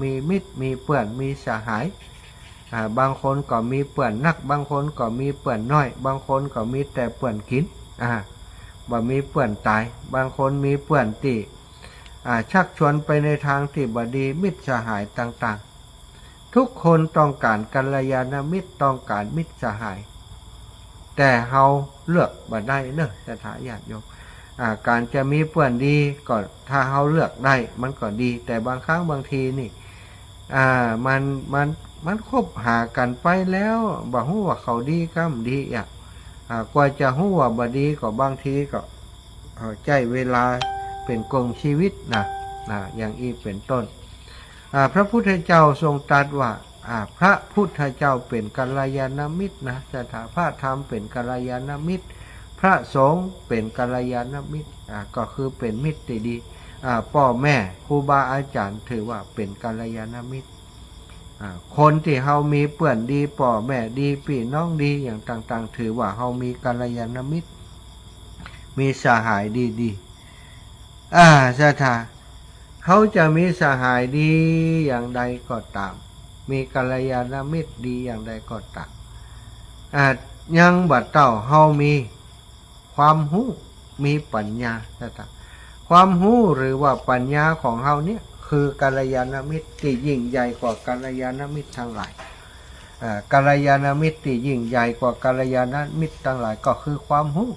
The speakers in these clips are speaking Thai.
มีมิตรมีเพื่อนมีสหายบางคนก็มีเพื่อนนักบางคนก็มีเพื่อนน้อยบางคนก็มีแต่เพื่อนกินบ่มีเพื่อนตายบางคนมีเพื่อนที่ชักชวนไปในทางที่บดีมิตรสหายต่างๆทุกคนต้องการกัลยาณมิตรต้องการมิตรสหายแต่เฮาเลือกบ่ได้เนอะสถาญาติโยมการจะมีเพื่อนดีก็ถ้าเฮาเลือกได้มันก็ดีแต่บางครั้งบางทีนี่มันคบหากันไปแล้วบ่ฮู้ว่าเขาดีกัมดีกว่าจะฮู้ว่าบ่ดีก็บางทีก็ใช้เวลาเป็นกงชีวิตนะอย่างอีเป็นต้นพระพุทธเจ้าทรงตรัสว่าพระพุทธเจ้าเป็นกัลยาณมิตรนะสถาพระธรรมเป็นกัลยาณมิตรพระสงฆ์เป็นกัลยาณมิตรก็คือเป็นมิตรที่ดีพ่อแม่ครูบาอาจารย์ถือว่าเป็นกัลยาณมิตรคนที่เฮามีเพื่อนดีพ่อแม่ดีพี่น้องดีอย่างต่างๆถือว่าเฮามีกัลยาณมิตรมีสหายดีๆสถาเขาจะมีสหายดีอย่างใดก็ตามมีกัลยาณมิตรดีอย่างใดก็ตามยังบัดเต้าเฮามีความรู้มีปัญญาความรู้หรือว่าปัญญาของเฮาเนี่ยคือกัลยาณมิตรที่ยิ่งใหญ่กว่ากัลยาณมิตรทั้งหลายกัลยาณมิตรที่ยิ่งใหญ่กว่ากัลยาณมิตรทั้งหลายก็คือความรู้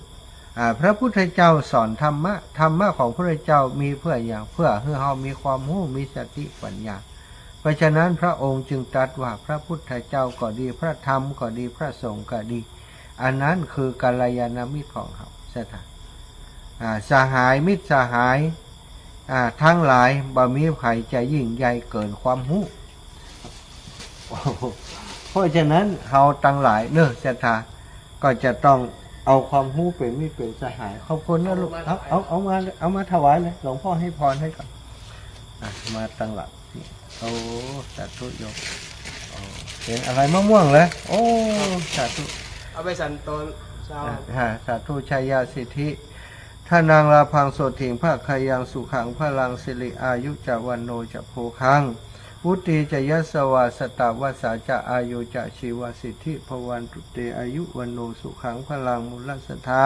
พระพุทธเจ้าสอนธรรมะของพระพุทธเจ้ามีเพื่ออย่างเพื่อให้เฮามีความรู้มีสติปัญญาเพราะฉะนั้นพระองค์จึงตรัสว่าพระพุทธเจ้าก็ดีพระธรรมก็ดีพระสงฆ์ก็ดีอันนั้นคือกัลยาณมิตรของเขาสหายมิตรสหายทั้งหลายบ่มีใครจะยิ่งใหญ่เกินความรู้เพราะฉะนั้นเขาทั้งหลายเนอะก็จะต้องเอาความรู้เป็นมิตรเป็นสหายขอบคุณนะลูกเอามาถวายเลยหลวงพ่อให้พรให้ก่อนมาตั้งหลักโอ้สาธุโยมเห็นอะไรมะม่วงเลยโอ้สาธุเอาไปสันตนเช้าสาธุชัยยาสิทธิท่านางลาพังโสถิงภาคายังสุขังพลังสิริอายุจะวันโนจะโพคังวุติจะยัสวาสตาวาสาจะอายุจะชีวสิทธิภวันตุเตอายุวันโนสุขังพลังมุลสธา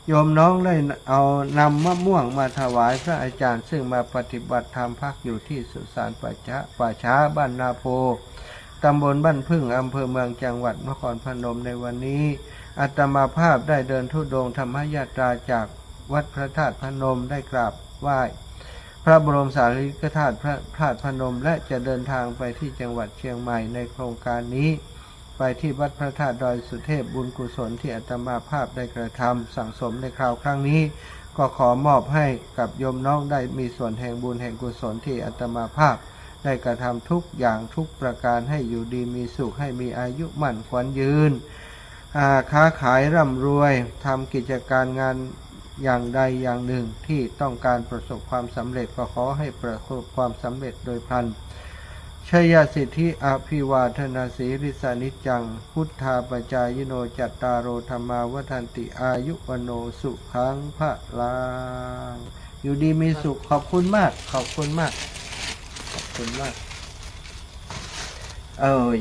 โยมน้องได้เอานำมะม่วงมาถวายพระอาจารย์ซึ่งมาปฏิบัติธรรมพักอยู่ที่สุสานป่าช้าบ้านนาโพตำบลบ้านพึ่งอำเภอเมืองจังหวัดนครพนมในวันนี้อาตมาภาพได้เดินธุดงค์ธรรมยาตราจากวัดพระธาตุพนมได้กราบไหว้พระบรมสารีริกธาตุพระธาตุพนมและจะเดินทางไปที่จังหวัดเชียงใหม่ในโครงการนี้ไปที่วัดพระธาตุดอยสุเทพบุญกุศลที่อาตมาภาพได้กระทำสั่งสมในคราวครั้งนี้ก็ขอมอบให้กับโยมน้องได้มีส่วนแห่งบุญแห่งกุศลที่อาตมาภาพได้กระทำทุกอย่างทุกประการให้อยู่ดีมีสุขให้มีอายุมั่นขวัญยืนค้าขายร่ำรวยทำกิจการงานอย่างใดอย่างหนึ่งที่ต้องการประสบความสำเร็จก็ขอให้ประสบความสำเร็จโดยพลันชัยยสิทธิอภิวาทนาสีริสานิจังพุทธาปจายโนจัตตารโอธรรมาวัฏันติอายุวโนสุขังพระลังอยู่ดีมีสุขขอบคุณมากขอบคุณมากขอบคุณมาก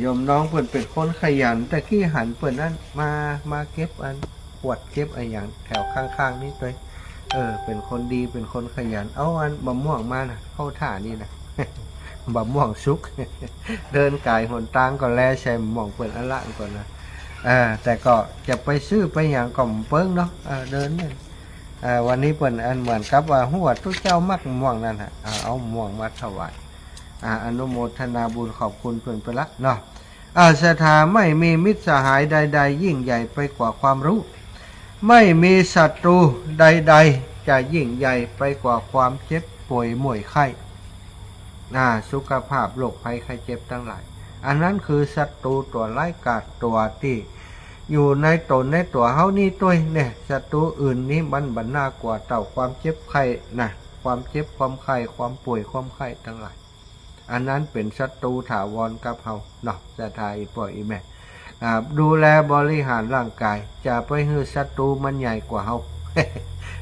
โยมน้องเปิ่นเป็นคนขยันแต่ขี้หันเปิ่นนั้นมาเก็บอันขวดเก็บอะไรอย่างแถวข้างๆนี่ตัวเป็นคนดีเป็นคนขยันเอาอันบะม่วงมานะเข้าท่านี่นะ บะม่วงซุก เดินไก่หนตางก่อนแลใช้หม่องเปิดอันละก่อนนะแต่ก็จะไปซื้อไปอย่างก่อมเปิ้งเนาะเดินเนี่ยวันนี้เปิ่นอันเหมือนกับว่าหัวทุกเจ้ามักม่วงนั่นฮะเอาม่วงมาถวายอนุโมทนาบุญขอบคุณเปิ่นไปละเนาะสถาไม่มีมิตรสหายใดๆยิ่งใหญ่ไปกว่าความรู้ไม่มีศัตรูใดๆจะยิ่งใหญ่ไปกว่าความเจ็บป่วยป่วยไข้สุขภาพโรคภัยไข้เจ็บทั้งหลายอันนั้นคือศัตรูตัวร้ายกาจตัวที่อยู่ในตนในตัวเฮานี่ตัวเนี่ยศัตรูอื่นนี้มันบรรณากว่าเต่าความเจ็บไข้ความเจ็บความไข้ความป่วยความไข้ทั้งหลายอันนั้นเป็นศัตรูถาวรกับเฮาเนาะจะทายปล่อยอีแม่ดูแลบริหารร่างกายจะไปให้ศัตรูมันใหญ่กว่าเฮา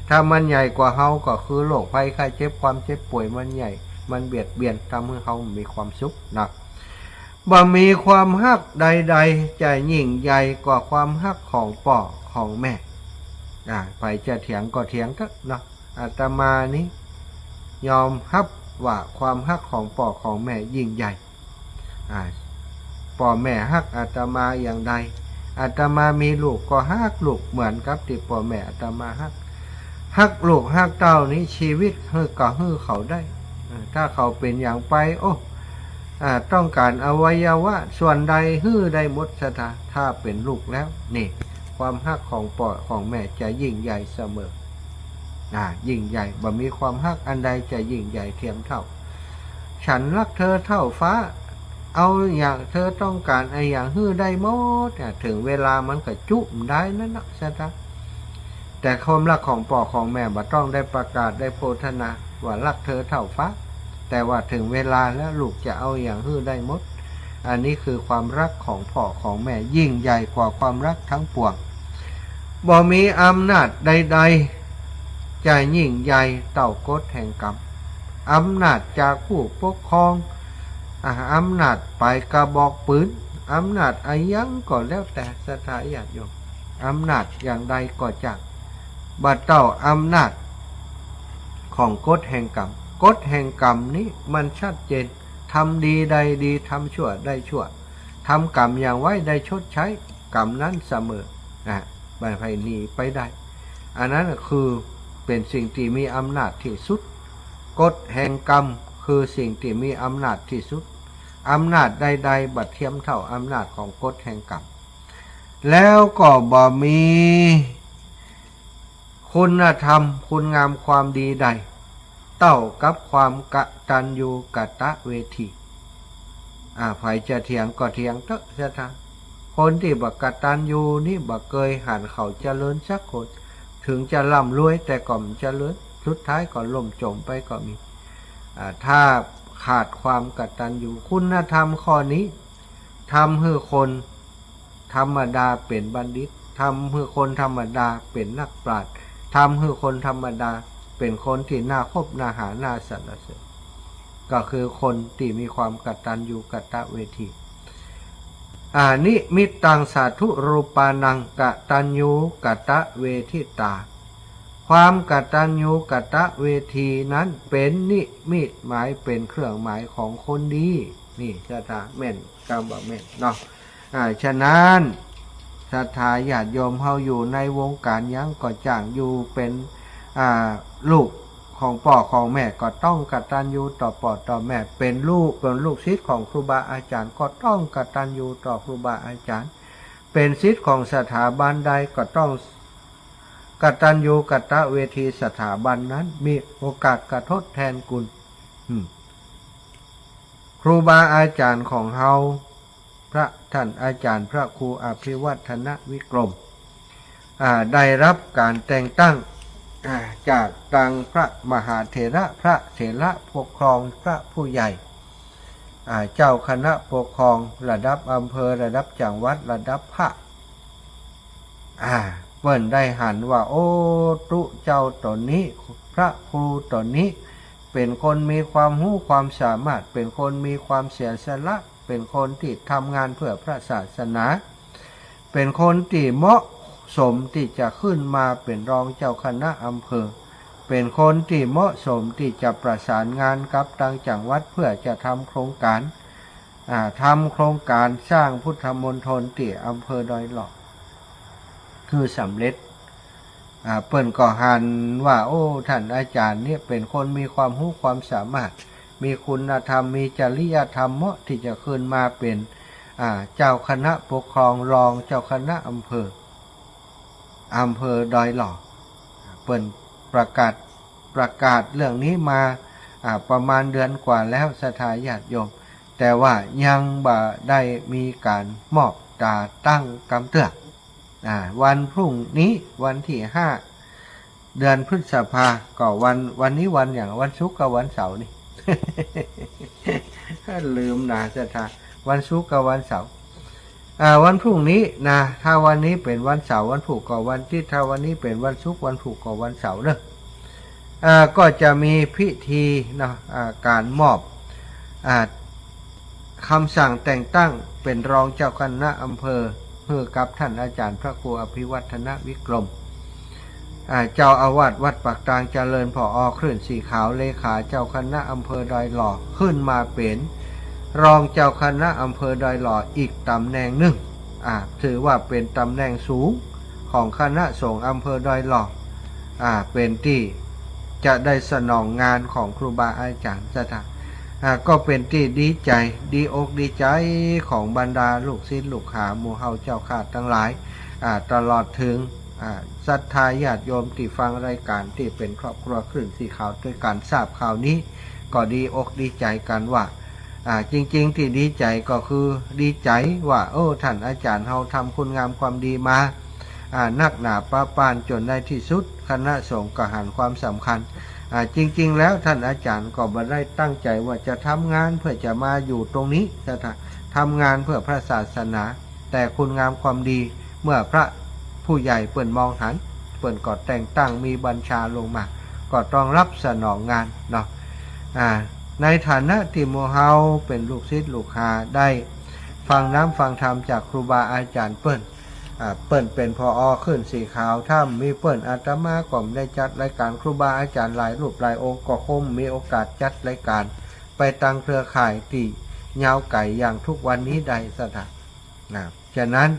ถ้ามันใหญ่กว่าเฮาก็คือโรคภัยไข้เจ็บความเจ็บป่วยมันใหญ่ มันเบียดเบียนทำให้เขามีความสุขนะบ่มีความฮักใดๆจะยิ่งใหญ่กว่าความฮักของพ่อของแม่ไปจะเถียงก็เถียงเถอะเนาะอาตมานี้ยอมรับว่าความฮักของพ่อของแม่ยิ่งใหญ่พ่อแม่ฮักอาตมาอย่างใดอาตมามีลูกก็ฮักลูกเหมือนกับที่พ่อแม่อาตมาฮักลูกฮักเต้านี้ชีวิตก็เขาได้ถ้าเขาเป็นอย่างไปต้องการอวัยวะส่วนใดได้หมดสถาถ้าเป็นลูกแล้วนี่ความฮักของพ่อของแม่จะยิ่งใหญ่เสมอยิ่งใหญ่บ่มีความฮักอันใดจะยิ่งใหญ่เทียมเท่าฉันรักเธอเท่าฟ้าเอาอย่างเธอต้องการไอ้อย่างได้หมดถึงเวลามันก็จุ่มได้นั่นนะสถาแต่ความรักของพ่อของแม่บ่ต้องได้ประกาศได้โพธนาว่ารักเธอเท่าฟ้าแต่ว่าถึงเวลาแล้วลูกจะเอาอย่างได้หมดอันนี้คือความรักของพ่อของแม่ยิ่งใหญ่กว่าความรักทั้งปวงบ่มีอำนาจใดๆจะยิ่งใหญ่เต่ากฎแห่งกรรมอำนาจจากผู้ปกครองอำนาจไปกระบอกปืนอำนาจอายังก็แล้วแต่สถาญาติโยมอำนาจอย่างใดก็จากบัดเต้าอำนาจของกฎแห่งกรรมกฎแห่งกรรมนี้มันชัดเจนทำดีได้ดีทำชั่วได้ชั่วทำกรรมอย่างไว้ได้ชดใช้กรรมนั้นเสมอไม่ให้หนีไปได้อันนั้นคือเป็นสิ่งที่มีอำนาจที่สุดกฎแห่งกรรมคือสิ่งที่มีอำนาจที่สุดอำนาจใดๆบัดเทียมเท่าอำนาจของกฎแห่งกรรมแล้วก็บ่มีคุณธรรมคุณงามความดีใดเท่ากับความกตัญญูกตเวทีใครจะเถียงก็เถียงเถอะเสียทางคนที่บักกตัญญูนี่บักเคยหันเขาเจริญสักคนถึงจะร่ำรวยแต่ก็ไม่เจริญสุดท้ายก็ล่มจมไปก็มีถ้าขาดความกตัญญูคุณธรรมข้อนี้ทำให้คนธรรมดาเป็นบัณฑิตทำให้คนธรรมดาเป็นนักปราชญ์ทำให้คนธรรมดาเป็นคนที่น่าคบน่าหาน่าสรรเสริญก็คือคนที่มีความกตัญญูกตเวทีนิมิตตังสาธุรูปานังกตัญญูกตเวทิตาความกตัญญูกตเวทีนั้นเป็นนิมิตหมายเป็นเครื่องหมายของคนดีนี่สถาแม่นกำบักแม่นเนาะฉะนั้นศรัทธาญาติโยมเฮาอยู่ในวงการยังก็จ้างอยู่เป็นลูกของพ่อของแม่ก็ต้องกตัญญูต่อพ่อต่อแม่เป็นลูกศิษย์ของครูบาอาจารย์ก็ต้องกตัญญูต่อครูบาอาจารย์เป็นศิษย์ของสถาบันใดก็ต้องกตัญญูกตเวทีสถาบันนั้นมีโอกาสกระทดแทนคุณครูบาอาจารย์ของเฮาพระท่านอาจารย์พระครูอภิวัฒนวิกรมได้รับการแต่งตั้งจากตังพระมหาเถระพระเถระปกครองพระผู้ใหญ่เจ้าคณะปกครองระดับอำเภอระดับจังหวัดระดับภาคเปิ้นได้หันว่าโอ้ตุเจ้าตนนี้พระครูตนนี้เป็นคนมีความรู้ความสามารถเป็นคนมีความเสียสละเป็นคนที่ทำงานเพื่อพระศาสนาเป็นคนที่เหมาะสมที่จะขึ้นมาเป็นรองเจ้าคณะอำเภอเป็นคนที่เหมาะสมที่จะประสานงานกับทางจังหวัดเพื่อจะทำโครงการสร้างพุทธมณฑลที่อำเภอดอยหลอกคือสำเร็จเปิ้นก็หันว่าโอ้ท่านอาจารย์เนี่ยเป็นคนมีความรู้ความสามารถมีคุณธรรมมีจริยธรรมเหมาะที่จะขึ้นมาเป็นเจ้าคณะปกครองรองเจ้าคณะอำเภอดอยหล่อเปิ้นประกาศเรื่องนี้มาประมาณเดือนกว่าแล้วศรัทธาญาติโยมแต่ว่ายังบ่ได้มีการมอบตาตั้งกำเตือกวันพรุ่งนี้วันที่5เดือนพฤษภาก็วันนี้วันอย่างวันศุกร์กับวันเสาร์นี่ ลืมนะศรัทธาวันศุกร์กับวันเสาร์วันพรุ่งนี้นะถ้าวันนี้เป็นวันเสาร์วันศุกร์ก็วันที่ถ้าวันนี้เป็นวันศุกร์วันศุกร์ก็วันเสาร์เด้อ ก็จะมีพิธีนะการมอบคำสั่งแต่งตั้งเป็นรองเจ้าคณะอำเภอให้กับท่านอาจารย์พระครูอภิวัฒนวิกรมเจ้าอาวาสวัดปากตางเจริญผอ.คลื่นสีขาวเลขาเจ้าคณะอำเภอดอยหล่อขึ้นมาเป็นรองเจ้าคณะอำเภอดอยหล่ออีกตำแหน่งหนึ่งถือว่าเป็นตำแหน่งสูงของคณะสงฆ์อำเภอดอยหล่อเป็นที่จะได้สนองงานของครูบาอาจารย์สถานก็เป็นที่ดีใจดีอกดีใจของบรรดาลูกศิษย์ลูกหาหมู่เฮาเจ้าข้าทั้งหลายตลอดถึงศรัทธาญาติโยมที่ฟังรายการที่เป็นครอบครัวคลื่นสีขาวด้วยการทราบข่าวนี้ก็ดีอกดีใจกันว่าจริงๆที่ดีใจก็คือดีใจว่าท่านอาจารย์เฮาทำคุณงามความดีมานักหนาป้าปานจนในที่สุดคณะสงฆ์ก็หันความสำคัญจริงๆแล้วท่านอาจารย์ก็บ่ได้ตั้งใจว่าจะทำงานเพื่อจะมาอยู่ตรงนี้จะทำงานเพื่อพระศาสนาแต่คุณงามความดีเมื่อพระผู้ใหญ่เปิ่นมองหันเปิ่นก็แต่งตั้งมีบัญชาลงมาก็ต้องรับสนองงานเนาะในฐานะที่หมู่เฮาเป็นลูกศิษย์ลูกหาได้ฟังน้ำฟังธรรมจากครูบาอาจารย์เปิ่นเป็นพอ.ขึ้นสีขาวถ้ามีเปิ่นอาตมาก็ได้จัดรายการครูบาอาจารย์หลายรูปหลายองค์ก็คงมีโอกาสจัดรายการไปตั้งเครือข่ายที่ยาวไก่อย่างทุกวันนี้ได้สถานฉะนั้น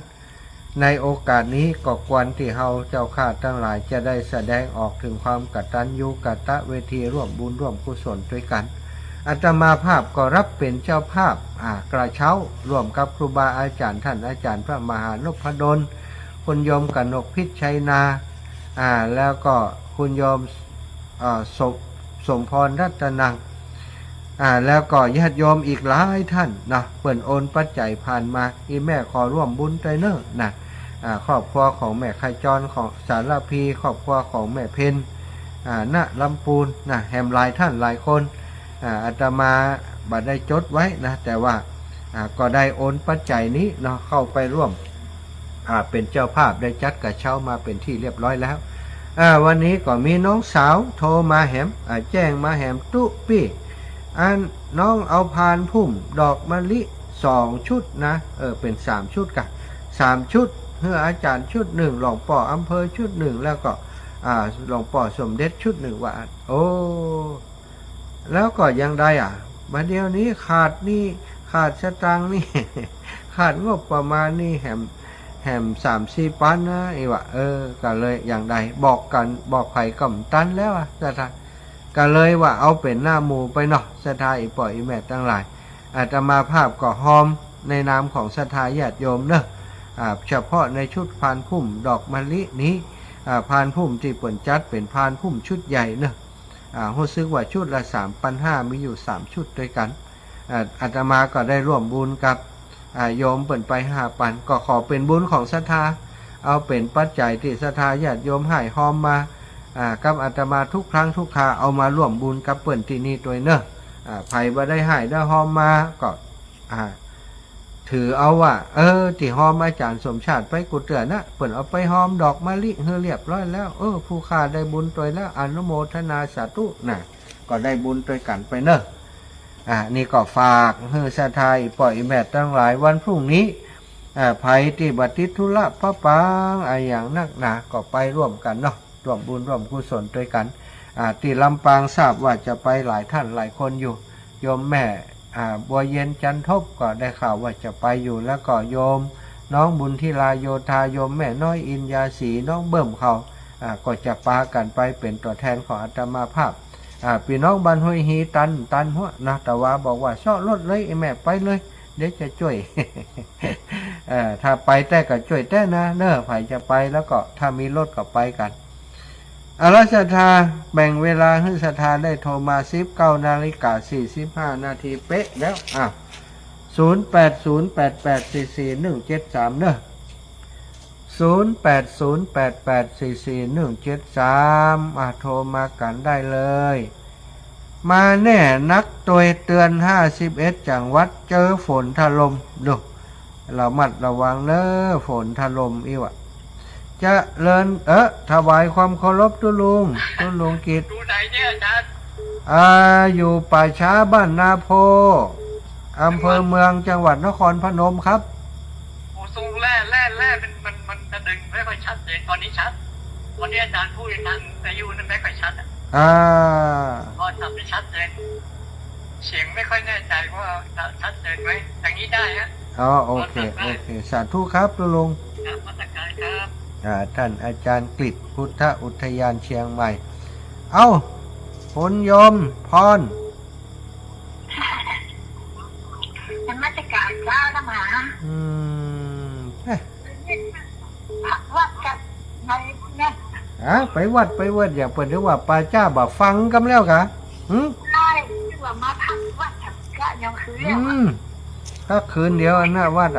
ในโอกาสนี้ก็ควรที่เฮาเจ้าข้าทั้งหลายจะได้แสดงออกถึงความกตัญญูกตเวทีร่วมบุญร่วมกุศลด้วยกันอาตมาภาพก็รับเป็นเจ้าภาพกระเช้าร่วมกับครูบาอาจารย์ท่านอาจารย์พระมหานพดลคุณโยมกนกพิชัยนาแล้วก็คุณโยมสมพรรัตนังแล้วก็ญาติโยมอีกหลายท่านนะเปิ่นโอนปัจจัยผ่านมาอีแม่ขอร่วมบุญไตเนอร์นะครอบครัวของแม่ไข่จรของสารพีครอบครัวของแม่เพนณลำพูนนะแหมหลายท่านหลายคนอาตมาบัดได้จดไว้นะแต่ว่าก็ได้โอนปัจจัยนี้เนาะเข้าไปร่วมเป็นเจ้าภาพได้จัดกระเช้ามาเป็นที่เรียบร้อยแล้ววันนี้ก็มีน้องสาวโทรมาแหมแจ้งมาแหมตุ๊ปี้น้องเอาพานพุ่มดอกมะลิ2 ชุดนะเป็น3 ชุดกัน3 ชุดเพื่ออาจารย์ชุด1หลวงป่ออำเภอชุด1แล้วก็หลวงป่อสมเด็จชุด1ว่าโอ้แล้วก็ยังได้บัดเดี๋ยวนี้ขาดสตางค์นี่ ขาดงบประมาณนี่แหม3-4 ปันนะว่าก็เลยอย่างใดบอกไผ่กำตันแล้วสถานก็เลยว่าเอาเป็นหน้าหมู่ไปเนาะสถาอีปล่อยอีแม่ตั้งหลายอาตมาภาพก็หอมในนามของสถาญาติโยมเนอะเฉพาะในชุดพานพุ่มดอกมะลินี้พานพุ่มที่เปิ่นจัดเป็นพานพุ่มชุดใหญ่เนอะรู้สึกว่าชุดละ 3,500 มีอยู่3 ชุดด้วยกันอาตมาก็ได้ร่วมบุญกับโยมเปิ่นไป5 ปันก็ขอเป็นบุญของศรัทธาเอาเป็นปัจจัยที่ศรัทธาญาติโยมให้หอมมากับอาตมาทุกครั้งทุกคราเอามาร่วมบุญกับเปิ่นที่นี่ด้วยเนอะไผ่บ่ได้ให้ได้หอมมาก็ถือเอาว่าที่หอมอาจารย์สมชาติไปกุเตือนนะเปิ่นเอาไปหอมดอกมะลิเรียบร้อยแล้วผู้ข้าได้บุญด้วยแล้วอนุโมทนาสาธุนะก็ได้บุญด้วยกันไปเนอะนี่ก็ฝากศรัทธาปล่อยแม่ตั้งหลายวันพรุ่งนี้ไผ่ที่บัติธุระพระปางอย่างนักหนาก็ไปร่วมกันเนาะร่วมบุญร่วมกุศลด้วยกันที่ลำปางทราบว่าจะไปหลายท่านหลายคนอยู่โยมแม่บัวเย็นจันทบก็ได้ข่าวว่าจะไปอยู่แล้วก็โยมน้องบุญทิลาโยธาโยมแม่น้อยอินยาศรีน้องเบิ่มเขาก็จะปากันไปเป็นตัวแทนของอาตมาภาพพี่น้องบ้านห้วยฮีตันหัวนะแต่ว่าบอกว่าซ่อรถเลยไอ้แม่ไปเลยเดี๋ยวจะช่วย ถ้าไปแต่ก็ช่วยแต่นะเนอะไผจะไปแล้วก็ถ้ามีรถก็ไปกันศรัทธาแบ่งเวลาให้ศรัทธาได้โทรมา19:45 นาทีเป๊ะแล้ว0808844173เนอะ0808844173โทรมากันได้เลยมาแน่นักตัวเตือน51 จังหวัดเจอฝนถล่มดูเรามัดระวังเนอะฝนถล่มอีวะ จะเลินถวายความเคารพตุลุงกิจ ดูไหนเนี่ยอาจารย์ อยู่ป่าช้าบ้านนาโพอำเภอเมืองจังหวัดนครพนมครับ โอ้สูงแร่มันจะดึงไม่ค่อยชัดเลยตอนนี้ชัดวันนี้อาจารย์พูดอาจารย์อายุนั้นไม่ค่อยชัดอ่ะ พอทำได้ชัดเจนเสียงไม่ค่อยแน่ใจว่าชัดเจนไหมอย่างนี้ได้ฮะ โอเคสาธุครับลุง ครับมาตรการครับ ท่านอาจารย์กฤษพุทธอุทยานเชียงใหม่ เอ้าผลโยมพร เป็นมาตรการเจ้าละหมา วัดกับในเนี่ย ไปวัดอย่าเปิดเรียกว่าป้าจ้าบ่ฟังกันแล้วกะใช่ที่ว่ามาทำวัดทำกะยังคือเรียกว่า ถ้าคืนเดียวหน้าวัด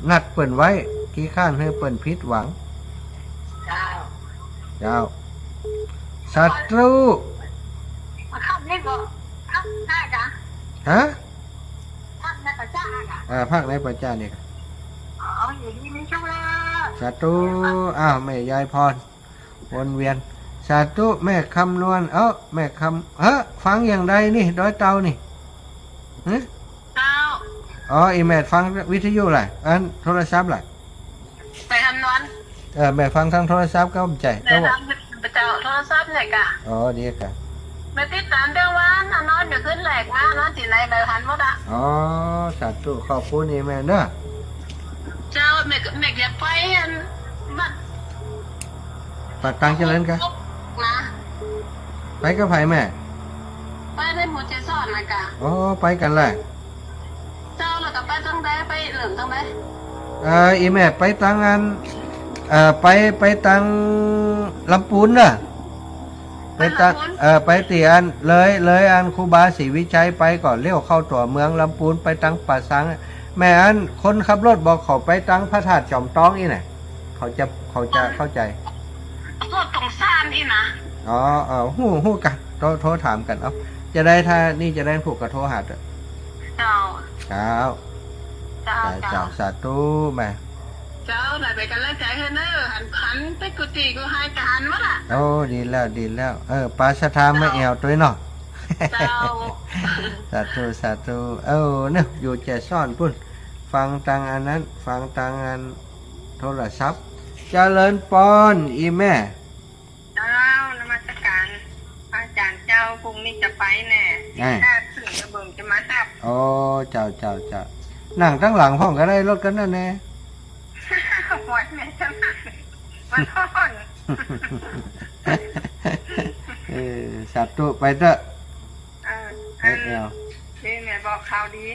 นัดเปิ่นไว้กี่ข้านให้เปิ่นพิษหวัง เจ้า ศัตรู มาทำนี่ก็ทำได้จ้ะ ฮะ ทำในพระเจ้าจ้ะ ภาคไหนป้าจ้านี่ อยู่ที่นี่ช่วงละ ศัตรูแม่ยายพรวนเวียนศัตรูแม่คำนวณแม่คำฟังอย่างไรนี่ดอยเตานี่ เจ้า อีแม่ฟังวิทยุแหละโทรศัพท์แหละ ไปทำนอน แม่ฟังทางโทรศัพท์ก็ใจ ไปทำไปเจ้าโทรศัพท์เนี่ยกะ ดีกะ ไปติดตามเรื่องว่านอนอยู่ขึ้นแหลกมานอนสิไรใบพันหมดอ่ะ ศัตรูขอบคุณอีแม่เด้อ เจ้าแม่อยากไปบัด ปักกลางเจริญกะ นะ ไปกับไผแม่ ไปในหมู่เจสอนนะกะ ไปกันเลย เจ้าแล้วก็ไปตั้งแต่ไปเหลืองตั้งแต่ อีแม่ไปตังงานไปตังลำปูนน่ะไปตังไปเตียนเลยอันครูบาศรีวิชัยไปก่อนเลี้ยวเข้าตัวเมืองลำปูนไปตังป่าสังแม่อันคนขับรถบอกเขาไปตังพระธาตุจอมต้องอีน่ะเขาจะเข้าใจ พวกตรงซ่านนี่นะ หู้กันโทรถามกันจะได้ถ้านี่จะได้ผูกกับโทรหาเจ้า เจ้า เจ้าสาธุแม่ เจ้าไหนไปกันแล้วใจเฮเนอร์หันไปกุฏิกูให้การวะล่ะ ดีแล้วปลาสะทามไม่แอวตัวเนาะ เจ้า สาธุเนี่ยอยู่แจซ่อนพุ่นฟังตังอันนั้นฟังตังอันโทรศัพท์เจริญปอนอีแม่ เจ้านมัสการอาจารย์เจ้าพรุ่งนี้จะไปแน่ถ้าถึงจะเบิ่งจะมาจับ เจ้านั่งทั้งหลังห้องก็ได้รถกันนั่นแน่ หัวแม่จะมันร้อน สาธุไปเถอะ นี่แม่บอกข่าวดี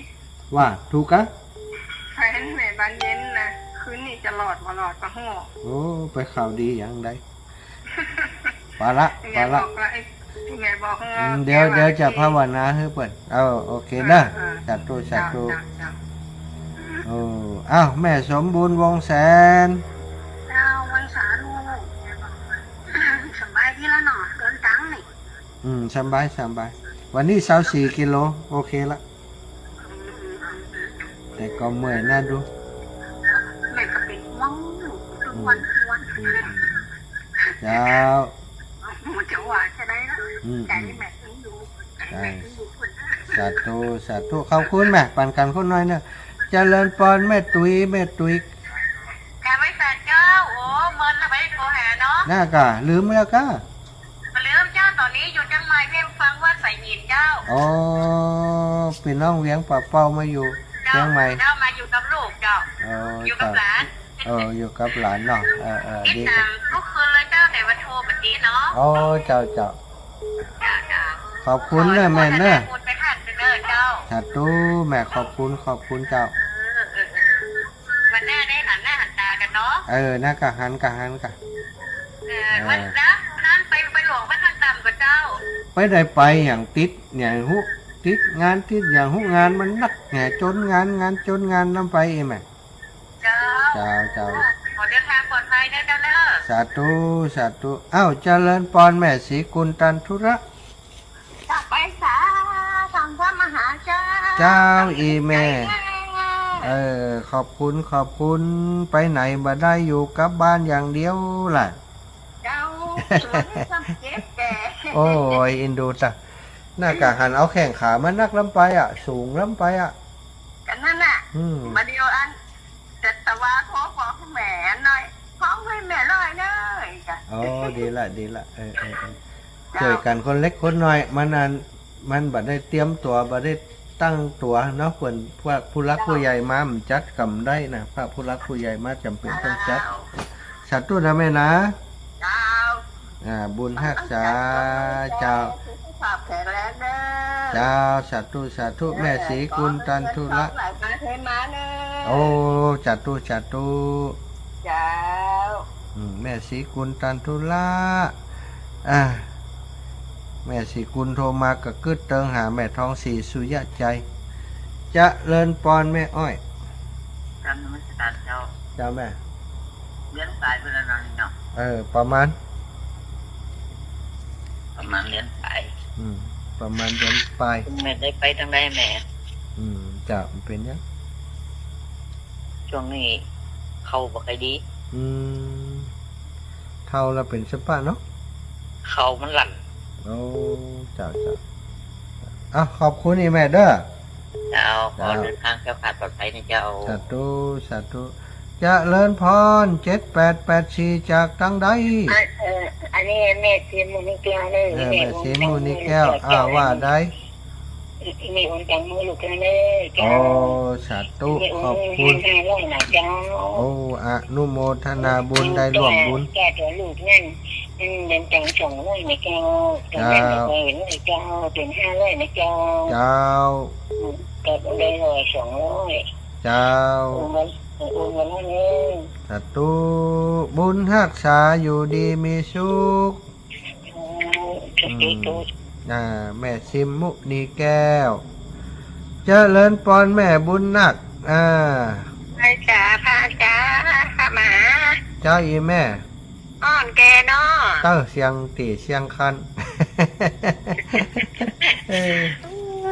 ว่าถูกกะ แฟนแม่บ้านเย็นนะคืนนี้จะหลอดปะหัว ไปข่าวดีอย่างใดปาละ แม่บอกแล้วแม่บอก เดี๋ยวจะภาวนาให้เปิดโอเคนะสาธุแม่สมบูรณ์วงแสน เจ้าวันสาลูสบายที่ละหน่อเดินตังนี่ สบายวันนี้24 กิโลโอเคละแต่ก็เมื่อยน่าดู แม่ก็เป็นว่างทุกวัน เจ้า มันจะหวานจะได้ละใจแม่ถึงอยู่ สาธุขอบคุณแม่ปันกันคนน้อยเนอะเจริญปอนแม่ตุ้ยแกไม่แฟนเจ้ามันไปโทรหาเนาะ น่ากะลืมแล้วก็ ลืมเจ้าตอนนี้อยู่จังไรเพ่งฟังว่าใส่หินเจ้า เป็นน้องเลี้ยงป่าเป้ามาอยู่เชียงใหม่ เจ้ามาอยู่กับลูกเจ้าอยู่กับหลาน อยู่กับหลานเนาะคิด ดี ถึงทุกคืนเลยเจ้าแต่วันโทรแบบนี้เนาะ เจ้าขอบคุณเนอะแม่เนอะ คุณไปหัดไปเลยเจ้า สาธุแม่ขอบคุณเจ้า วันหน้าได้หันหน้าหันตากันเนาะ น่ากะหันกะ วันนะนั่นไปหลวงพระท่านต่ำกับเจ้า ไปได้ไปอย่างติดอย่างติดงานอย่างงานมันนักแง่จนงานจนงานน้ำไปเองแม่เจ้าขอเดินทางปลอดภัยนะเจ้าเนอะสาธุเจริญปอนแม่ศรีกุลตันธุระจะไปสาทำพระมหาเจ้า อีแม่ ขอบคุณไปไหนมาได้อยู่กับบ้านอย่างเดียวล่ะ เจ้าสวนสำเจ็บแก โอ้ยอินดูจ้ะหน้ากากหันเอาแข้งขามันนักล้ำไปอ่ะ สูงล้ำไปอ่ะ กันนั่นน่ะมาเดียวอันจัตวาขอบอกแม่หน่อยขอให้แม่หน่อยเลยจ้ะ อ๋อดีละช่วยกันคนเล็กคนน้อยมันบัดได้เตรียมตัวบัดได้ตั้งตัวเนาะควรพวกผู้รักผู้ใหญ่มามันจัดกำได้นะพระผู้รักผู้ใหญ่มาจำเป็นต้องจัดสาธุนะแม่นะ เจ้า บุญฮักษาเจ้า สุขภาพแข็งแรงเด้อ เจ้าสาธุแม่ศรีกุลตันทุละ หลายมาเทมาเด้อ โอ้สาธุ เจ้า แม่ศรีกุลตันทุละแม่ศรีกุลโทรมากระกึดเติงหาแม่ทองศรีสุยะใจจะเลินปอนแม่อ้อย จำนมัสการเจ้า เจ้าแม่ เลี้ยงตายเป็นอะไรเนาะ ประมาณ เลี้ยงตาย ประมาณเดือนปลาย แม่ได้ไปทางใดแม่ จะมันเป็นยัง ช่วงนี้เข้าบ่ค่อยดี เท่าแล้วเป็นสปะเนาะ เข้ามันหลั่น โอ้เจ้าขอบคุณอีแม่เด้อ เจ้าขอเดินทางแคล้วคลาดปลอดภัยนะเจ้า สาธุจะเลินพร7884จากทางใด อันนี้แม่เสียมูนิแก้วเลย แม่เสียมูนี่แก้วว่าได้ แม่อุ่นจังมือลูกเลย โอ้สาธุขอบคุณ แม่ร้อยหน่อยเจ้า โอ้อนุโมทนาบุญได้ร่วมบุญ แก่ตัวลูกนั่นเดินจังส่งเลยนะเจ้าตัวแม่เคยเห็นเลยเจ้าเป็น500นะเจ้า เจ้า ก็ได้100 200 เจ้า อุ่นวันนี้ สาธุบุญรักษาอยู่ดีมีสุข แม่ซิมมุนีแก้วเจริญปอนแม่บุญนักพระจ๋าพระจ๋าพระมหา เจ้าอีแม่ อ่อนแกเนาะ เต้าเสียงตีเสียงคัน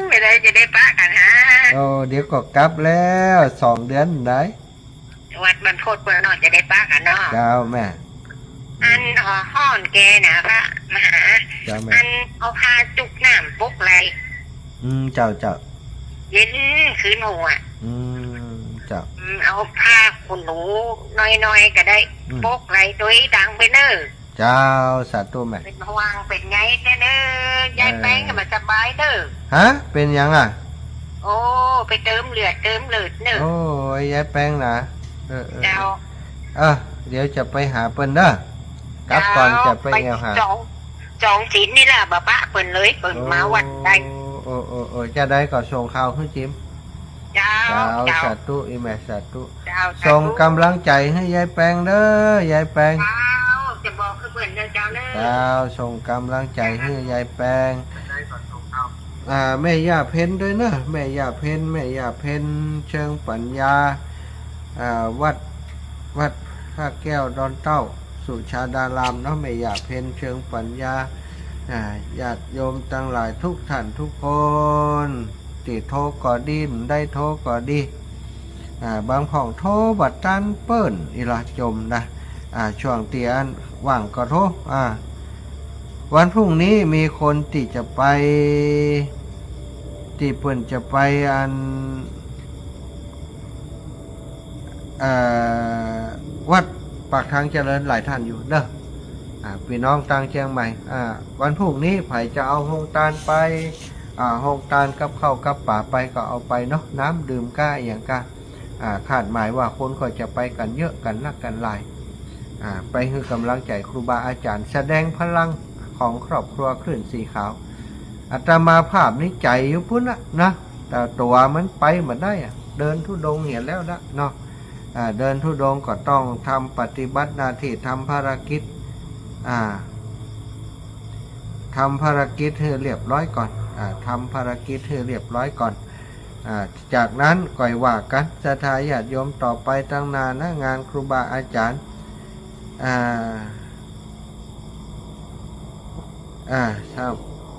ไม่ได้จะได้ปะกันฮะ โอ้เดี๋ยวก็กลับแล้ว2 เดือนได้ วัดบรรพตเปิดนอนจะได้ปะกันเนาะ เจ้าแม่ อันห่อนแกนะพระมหา เจ้าแม่ อันเอาพาจุกน้ำปุ๊กไร เจ้า เย็นคืนหัว เจ้า เอาผ้าขนหนูน้อยๆก็ได้ปุ๊กไรตัวดังไปเนอ เจ้าสาธุแม่ เป็นห่วงเป็นไงเนอยายแป้งก็มาสบายเด้อ ฮะเป็นยังอ่ะ โอ้ไปเติมเลือดเนอ โอ้ยยายแป้งนะเจ้าเดี๋ยวจะไปหาเปิ้นเด้อกลับก่อนจะไปแนวหาจองศีลนี่แหละบ่ปะเปิ้นเลยเปิ้นมาวัดได้โอ้จะได้ก็ส่งข่าวให้จิม เจ้าสาธุอีแม่สาธุส่งกำลังใจให้ยายแปงเด้อยายแปงจะบอกคือเปิ้นเด้อเจ้าเด้อ เจ้าส่งกำลังใจให้ยายแปงแม่ย่าเพ็ญด้วยนะแม่ย่าเพ็ญเชิงปัญญาวัดท่าแก้วดอนเต้าสุชาดารามเนาะแม่ย่าเพ็ญเชิงปัญญาญาติโยมทั้งหลายทุกท่านทุกคนติโทรก็ดีมได้โทรก็ดีบางผ่องโทรบัดตันเปิ้นอีละจมนะช่วงเตียนว่างก็โทรวันพรุ่งนี้มีคนที่จะไปที่เปิ้นจะไปวัดปากทางเจริญหลายท่านอยู่เด้อพี่น้องต่างเชียงใหม่วันพรุ่งนี้ไผจะเอาหงตาลไปหงตาลกับข้าวกับป่าไปก็เอาไปเนาะน้ำดื่มก้าอย่างก้าคาดหมายว่าคนก็จะไปกันเยอะกันนักกันหลายไปคือกำลังใจครูบาอาจารย์แสดงพลังของครอบครัวคลื่นสีขาวอาตมาภาพนี้ใจอยู่พุ่นนะแต่ตัวมันไปมาได้เดินทุดงเห็นแล้วนะเนาะเดินทุดงก็ต้องทำปฏิบัติหน้าที่ทำภารกิจทำภารกิจให้เรียบร้อยก่อนทำภารกิจให้เรียบร้อยก่อนจากนั้นก่อยว่ากันศรัทธาญาติโยมต่อไปตั้งนานนะงานครูบาอาจารย์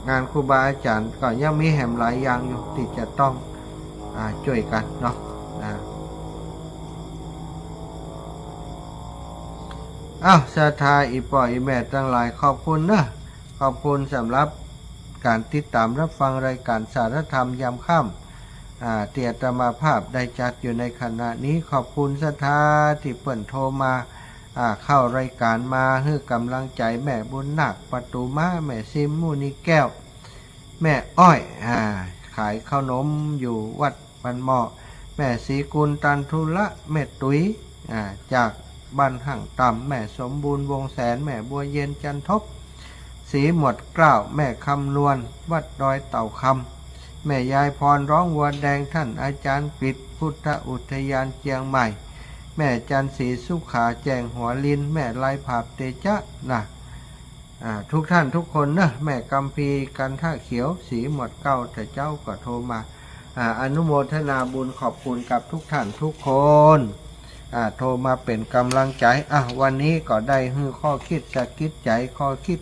งานครูบาอาจารย์ก็ยังมีแหมหลายอย่างอยู่ที่จะต้องช่วยกันเนาะ อ้าวศรัทธาอีป่ออีแม่ทั้งหลายขอบคุณนะขอบคุณสำหรับการติดตามรับฟังรายการสารธรรมยามค่ำเตียตมาภาพได้จัดอยู่ในขณะนี้ขอบคุณศรัทธาที่เปิ่นโทรมาเข้ารายการมาให้กำลังใจแม่บุญนาคประตูม้าแม่ซิมมูนิแก้วแม่อ้อยขายข้าวนมอยู่วัดบันหมอแม่ศรีกุลตันทุละแม่ตุ้ยจากบ้านห่างต่ำแม่สมบูรณ์วงแสนแม่บัวเย็นจันทบสีหมวดเกล้าแม่คำนวณวัดดอยเต่าคำแม่ยายพรร้องวัวแดงท่านอาจารย์ปิดพุทธอุทยานเชียงใหม่แม่จันศรีสุขาแจงหัวลินแม่ลายผาบเตจะนะทุกท่านทุกคนนะแม่กำพีกันท่าเขียวสีหมวดเก้าแต่เจ้าก็โทรมาอนุโมทนาบุญขอบคุณกับทุกท่านทุกคนโทรมาเป็นกำลังใจวันนี้ก็ได้ฮือข้อคิดสะกิดใจข้อคิด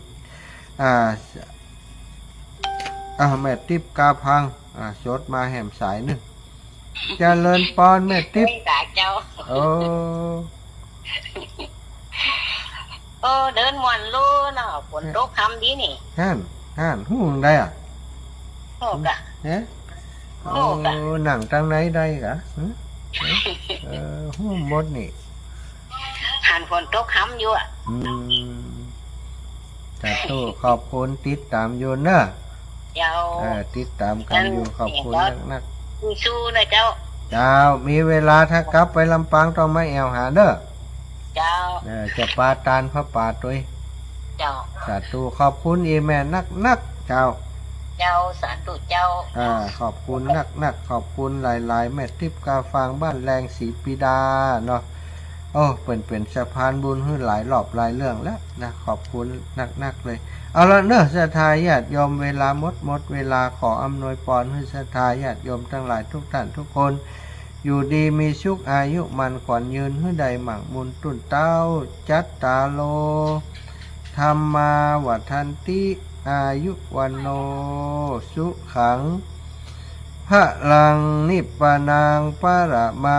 แม่ติ๊บกาพังสดมาแหมสายหนึ่งเจริญปอนแม่ติ๊บโอ้เดินวันรู้เนาะฝนตกคำดีนี่ห่านหูได้โอ้กะหนังตั้งไหนได้กะหูหมดนี่หันฝนตกคำอยู่จัดตู้ขอบคุณติดตามอยู่เนอะติดตามกันอยู่ขอบคุณนักสู้นะเจ้ามีเวลาถ้ากลับไปลำปางต้องมาแอวหาเด้อจะปาตานพระป่าตัวจัดตู้ขอบคุณอีแม่นักเจ้าสาธุเจ้าขอบคุณนักขอบคุณหลายแม่ทิพย์กาฟางบ้านแรงศรีปิดาเนาะเป็นสะพานบุญให้หลายรอบหลายเรื่องแล้วนะขอบคุณนักเลยเอาละเนอะศรัทธาญาติโยมเวลาหมดเวลาขออำนวยพรให้ศรัทธาญาติโยมทั้งหลายทุกท่านทุกคนอยู่ดีมีสุขอายุมันขวัญยืนให้ได้หมั่งบุญตุนเต้าจัตตาโลธรรมาวัฏันติอายุวันโนสุขังพระลังนิพพานังปะระมา